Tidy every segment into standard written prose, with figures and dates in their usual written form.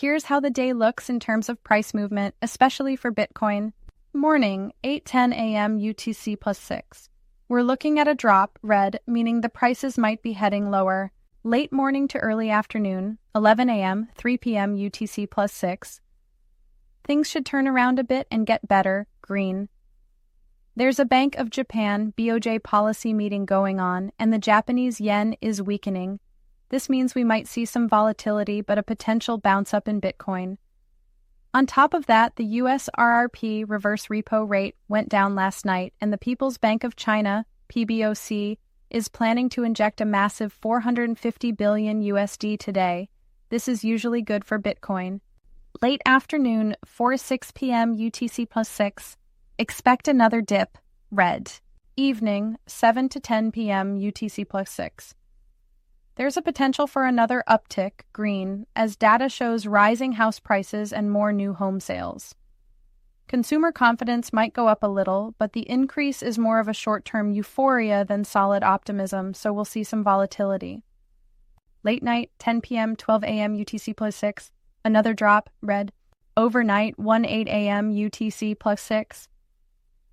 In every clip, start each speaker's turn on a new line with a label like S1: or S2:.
S1: Here's how the day looks in terms of price movement, especially for Bitcoin. Morning, 8:10 a.m. UTC plus 6. We're looking at a drop, red, meaning the prices might be heading lower. Late morning to early afternoon, 11 a.m., 3 p.m. UTC plus 6. Things should turn around a bit and get better, green. There's a Bank of Japan BOJ policy meeting going on, and the Japanese yen is weakening. This means we might see some volatility but a potential bounce up in Bitcoin. On top of that, the US RRP reverse repo rate went down last night, and the People's Bank of China, PBOC, is planning to inject a massive $450 billion USD today. This is usually good for Bitcoin. Late afternoon, 4-6 p.m. UTC plus 6. Expect another dip, red. Evening, 7 to 10 p.m. UTC plus 6. There's a potential for another uptick, green, as data shows rising house prices and more new home sales. Consumer confidence might go up a little, but the increase is more of a short-term euphoria than solid optimism, so we'll see some volatility. Late night, 10 p.m., 12 a.m. UTC plus 6. Another drop, red. Overnight, 1-8 a.m. UTC plus 6.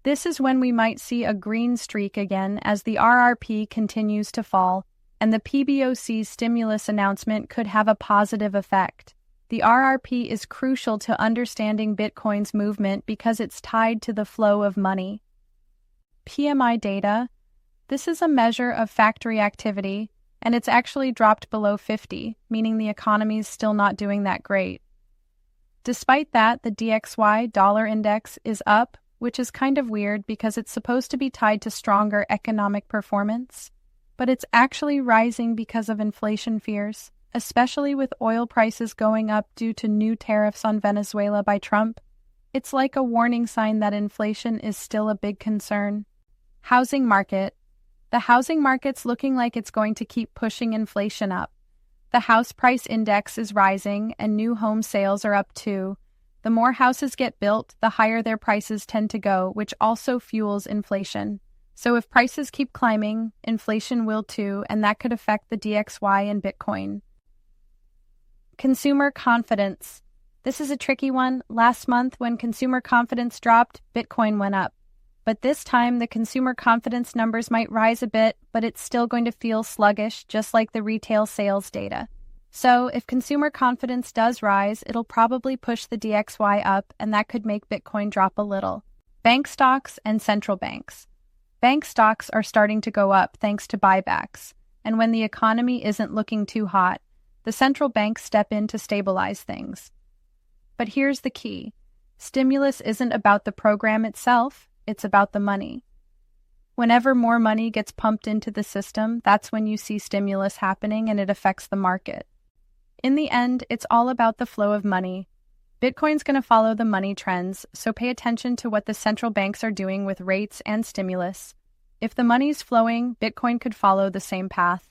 S1: This is when we might see a green streak again as the RRP continues to fall, and the PBOC's stimulus announcement could have a positive effect. The RRP is crucial to understanding Bitcoin's movement because it's tied to the flow of money. PMI data. This is a measure of factory activity, and it's actually dropped below 50, meaning the economy's still not doing that great. Despite that, the DXY dollar index is up, which is kind of weird because it's supposed to be tied to stronger economic performance. But it's actually rising because of inflation fears, especially with oil prices going up due to new tariffs on Venezuela by Trump. It's like a warning sign that inflation is still a big concern. Housing market. The housing market's looking like it's going to keep pushing inflation up. The house price index is rising and new home sales are up too. The more houses get built, the higher their prices tend to go, which also fuels inflation. So if prices keep climbing, inflation will too, and that could affect the DXY and Bitcoin. Consumer confidence. This is a tricky one. Last month, when consumer confidence dropped, Bitcoin went up. But this time, the consumer confidence numbers might rise a bit, but it's still going to feel sluggish, just like the retail sales data. So if consumer confidence does rise, it'll probably push the DXY up, and that could make Bitcoin drop a little. Bank stocks and central banks. Bank stocks are starting to go up thanks to buybacks, and when the economy isn't looking too hot, the central banks step in to stabilize things. But here's the key. Stimulus isn't about the program itself, it's about the money. Whenever more money gets pumped into the system, that's when you see stimulus happening and it affects the market. In the end, it's all about the flow of money. Bitcoin's going to follow the money trends, so pay attention to what the central banks are doing with rates and stimulus. If the money's flowing, Bitcoin could follow the same path.